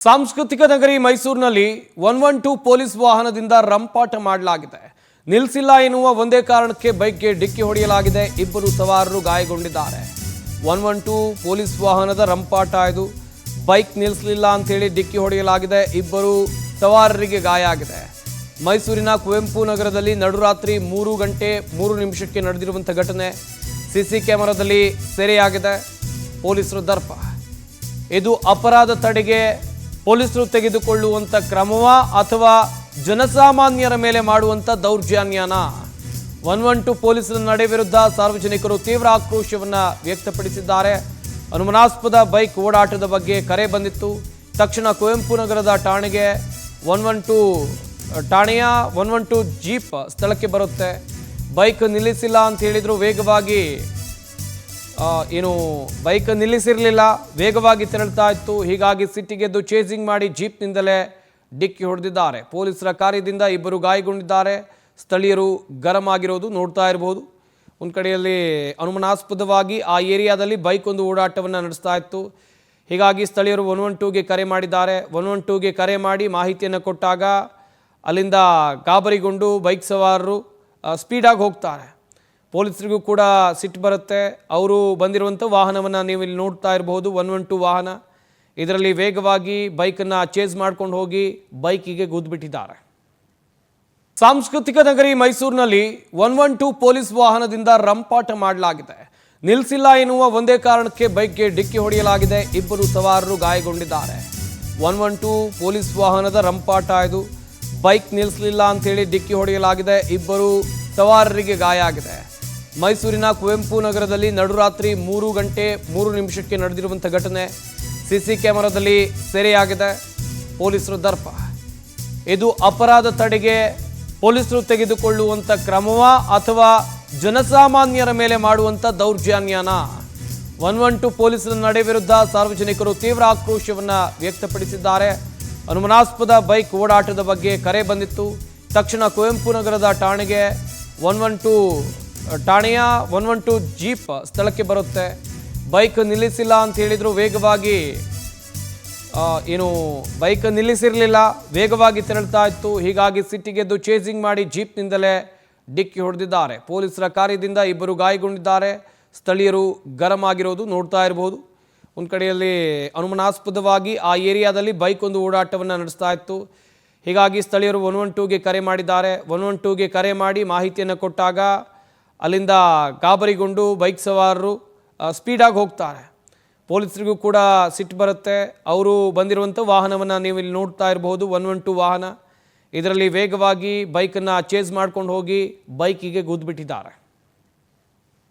ಸಾಂಸ್ಕೃತಿಕ ನಗರಿ ಮೈಸೂರಿನಲ್ಲಿ 112 ಪೊಲೀಸ್ ವಾಹನದಿಂದ ರಂಪಾಟ ಮಾಡಲಾಗಿದೆ. ನಿಲ್ಲಿಸಿಲ್ಲ ಎನ್ನುವ ಒಂದೇ ಕಾರಣಕ್ಕೆ ಬೈಕ್ಗೆ ಡಿಕ್ಕಿ ಹೊಡೆಯಲಾಗಿದೆ. ಇಬ್ಬರು ಸವಾರರು ಗಾಯಗೊಂಡಿದ್ದಾರೆ. 112 ಪೊಲೀಸ್ ವಾಹನದ ರಂಪಾಟ ಇದು. ಬೈಕ್ ನಿಲ್ಲಿಸಲಿಲ್ಲ ಅಂತ ಹೇಳಿ ಡಿಕ್ಕಿ ಹೊಡೆಯಲಾಗಿದೆ. ಇಬ್ಬರು ಸವಾರರಿಗೆ ಗಾಯ ಆಗಿದೆ. ಮೈಸೂರಿನ ಕುವೆಂಪು ನಗರದಲ್ಲಿ ನಡುರಾತ್ರಿ 3 ಗಂಟೆ 3 ನಿಮಿಷಕ್ಕೆ ನಡೆದಿರುವಂತ ಘಟನೆ ಸಿಸಿ ಕ್ಯಾಮೆರಾದಲ್ಲಿ ಸೆರೆಯಾಗಿದೆ. ಪೊಲೀಸರು ದರ್ಪ. ಇದು ಅಪರಾಧ ತಡೆಗೆ ಪೊಲೀಸರು ತೆಗೆದುಕೊಳ್ಳುವಂತ ಕ್ರಮವಾ ಅಥವಾ ಜನಸಾಮಾನ್ಯರ ಮೇಲೆ ಮಾಡುವಂತ ದೌರ್ಜನ್ಯನ? 112 ಪೊಲೀಸರ ನಡೆ ವಿರುದ್ಧ ಸಾರ್ವಜನಿಕರು ತೀವ್ರ ಆಕ್ರೋಶವನ್ನ ವ್ಯಕ್ತಪಡಿಸಿದ್ದಾರೆ. ಅನುಮಾನಾಸ್ಪದ ಬೈಕ್ ಓಡಾಟದ ಬಗ್ಗೆ ಕರೆ ಬಂದಿತ್ತು. ತಕ್ಷಣ ಕುವೆಂಪು ನಗರದ ಠಾಣೆಗೆ 112 ಜೀಪ್ ಸ್ಥಳಕ್ಕೆ ಬರುತ್ತೆ. ಬೈಕ್ ನಿಲ್ಲಿಸಿಲ್ಲ ಅಂತ ಹೇಳಿದ್ರು. ವೇಗವಾಗಿ ಬೈಕ್ ನಿಲ್ಲಿಸಿರಲಿಲ್ಲ, ವೇಗವಾಗಿ ತೆರಳುತ್ತಾ ಇತ್ತು. ಹೀಗಾಗಿ ಸಿಟ್ಟಿಗೆದ್ದು ಚೇಸಿಂಗ್ ಮಾಡಿ ಜೀಪ್ನಿಂದಲೇ ಡಿಕ್ಕಿ ಹೊಡೆದಿದ್ದಾರೆ. ಪೊಲೀಸರ ಕಾರ್ಯದಿಂದ ಇಬ್ಬರು ಗಾಯಗೊಂಡಿದ್ದಾರೆ. ಸ್ಥಳೀಯರು ಗರಂ ಆಗಿರೋದು ನೋಡ್ತಾ ಇರಬಹುದು. ಒಂದು ಕಡೆಯಲ್ಲಿ ಅನುಮಾನಾಸ್ಪದವಾಗಿ ಆ ಏರಿಯಾದಲ್ಲಿ ಬೈಕ್ ಒಂದು ಓಡಾಟವನ್ನು ನಡೆಸ್ತಾ ಇತ್ತು. ಹೀಗಾಗಿ ಸ್ಥಳೀಯರು 112ಗೆ ಕರೆ ಮಾಡಿದ್ದಾರೆ. 112ಗೆ ಕರೆ ಮಾಡಿ ಮಾಹಿತಿಯನ್ನು ಕೊಟ್ಟಾಗ ಅಲ್ಲಿಂದ ಗಾಬರಿಗೊಂಡು ಬೈಕ್ ಸವಾರರು ಸ್ಪೀಡಾಗಿ ಹೋಗ್ತಾರೆ. ಪೊಲೀಸರಿಗೂ ಕೂಡ ಸಿಟ್ಟು ಬರುತ್ತೆ. ಅವರು ಬಂದಿರುವಂಥ ವಾಹನವನ್ನು ನೀವು ಇಲ್ಲಿ ನೋಡ್ತಾ ಇರಬಹುದು. 112 ವಾಹನ. ಇದರಲ್ಲಿ ವೇಗವಾಗಿ ಬೈಕನ್ನು ಚೇಸ್ ಮಾಡ್ಕೊಂಡು ಹೋಗಿ ಬೈಕಿಗೆ ಗುದ್ದುಬಿಟ್ಟಿದ್ದಾರೆ. ಸಾಂಸ್ಕೃತಿಕ ನಗರಿ ಮೈಸೂರಿನಲ್ಲಿ 112 ಪೊಲೀಸ್ ವಾಹನದಿಂದ ರಂಪಾಟ ಮಾಡಲಾಗಿದೆ. ನಿಲ್ಲಿಸಿಲ್ಲ ಎನ್ನುವ ಒಂದೇ ಕಾರಣಕ್ಕೆ ಬೈಕ್ಗೆ ಡಿಕ್ಕಿ ಹೊಡೆಯಲಾಗಿದೆ. ಇಬ್ಬರು ಸವಾರರು ಗಾಯಗೊಂಡಿದ್ದಾರೆ. 112 ಪೊಲೀಸ್ ವಾಹನದ ರಂಪಾಟ ಇದು. ಬೈಕ್ ನಿಲ್ಲಿಸಲಿಲ್ಲ ಅಂತೇಳಿ ಡಿಕ್ಕಿ ಹೊಡೆಯಲಾಗಿದೆ. ಇಬ್ಬರು ಸವಾರರಿಗೆ ಗಾಯ ಆಗಿದೆ. ಮೈಸೂರಿನ ಕುವೆಂಪು ನಗರದಲ್ಲಿ ನಡುರಾತ್ರಿ 3 ಗಂಟೆ 3 ನಿಮಿಷಕ್ಕೆ ನಡೆದಿರುವಂಥ ಘಟನೆ ಸಿಸಿ ಕ್ಯಾಮೆರಾದಲ್ಲಿ ಸೆರೆಯಾಗಿದೆ. ಪೊಲೀಸರು ದರ್ಪ. ಇದು ಅಪರಾಧ ತಡೆಗೆ ಪೊಲೀಸರು ತೆಗೆದುಕೊಳ್ಳುವಂಥ ಕ್ರಮವಾ ಅಥವಾ ಜನಸಾಮಾನ್ಯರ ಮೇಲೆ ಮಾಡುವಂಥ ದೌರ್ಜನ್ಯನ? 112 ಪೊಲೀಸರ ನಡೆ ವಿರುದ್ಧ ಸಾರ್ವಜನಿಕರು ತೀವ್ರ ಆಕ್ರೋಶವನ್ನು ವ್ಯಕ್ತಪಡಿಸಿದ್ದಾರೆ. ಅನುಮಾನಾಸ್ಪದ ಬೈಕ್ ಓಡಾಟದ ಬಗ್ಗೆ ಕರೆ ಬಂದಿತ್ತು. ತಕ್ಷಣ ಕುವೆಂಪು ನಗರದ ಠಾಣೆಗೆ 112 ಜೀಪ್ ಸ್ಥಳಕ್ಕೆ ಬರುತ್ತೆ. ಬೈಕ್ ನಿಲ್ಲಿಸಿಲ್ಲ ಅಂತ ಹೇಳಿದ್ರು. ವೇಗವಾಗಿ ಬೈಕ್ ನಿಲ್ಲಿಸಿರಲಿಲ್ಲ, ವೇಗವಾಗಿ ತೆರಳುತ್ತಾ ಇತ್ತು. ಹೀಗಾಗಿ ಸಿಟ್ಟಿಗೆದ್ದು ಚೇಸಿಂಗ್ ಮಾಡಿ ಜೀಪ್ನಿಂದಲೇ ಡಿಕ್ಕಿ ಹೊಡೆದಿದ್ದಾರೆ. ಪೊಲೀಸರ ಕಾರ್ಯದಿಂದ ಇಬ್ಬರು ಗಾಯಗೊಂಡಿದ್ದಾರೆ. ಸ್ಥಳೀಯರು ಗರಂ ಆಗಿರೋದು ನೋಡ್ತಾ ಇರಬಹುದು. ಒಂದು ಕಡೆಯಲ್ಲಿ ಅನುಮಾನಾಸ್ಪದವಾಗಿ ಆ ಏರಿಯಾದಲ್ಲಿ ಬೈಕ್ ಒಂದು ಓಡಾಟವನ್ನು ನಡೆಸ್ತಾ ಇತ್ತು. ಹೀಗಾಗಿ ಸ್ಥಳೀಯರು 112ಗೆ ಕರೆ ಮಾಡಿದ್ದಾರೆ. 112ಗೆ ಕರೆ ಮಾಡಿ ಮಾಹಿತಿಯನ್ನು ಕೊಟ್ಟಾಗ ಅಲ್ಲಿಂದ ಗಾಬರಿಗೊಂಡು ಬೈಕ್ ಸವಾರರು ಸ್ಪೀಡಾಗಿ ಹೋಗ್ತಾರೆ. ಪೊಲೀಸರಿಗೂ ಕೂಡ ಸಿಟ್ಟು ಬರುತ್ತೆ. ಅವರು ಬಂದಿರುವಂಥ ವಾಹನವನ್ನು ನೀವು ಇಲ್ಲಿ ನೋಡ್ತಾ ಇರಬಹುದು. 112 ವಾಹನ. ಇದರಲ್ಲಿ ವೇಗವಾಗಿ ಬೈಕನ್ನು ಚೇಸ್ ಮಾಡ್ಕೊಂಡು ಹೋಗಿ ಬೈಕಿಗೆ ಗುದ್ದುಬಿಟ್ಟಿದ್ದಾರೆ.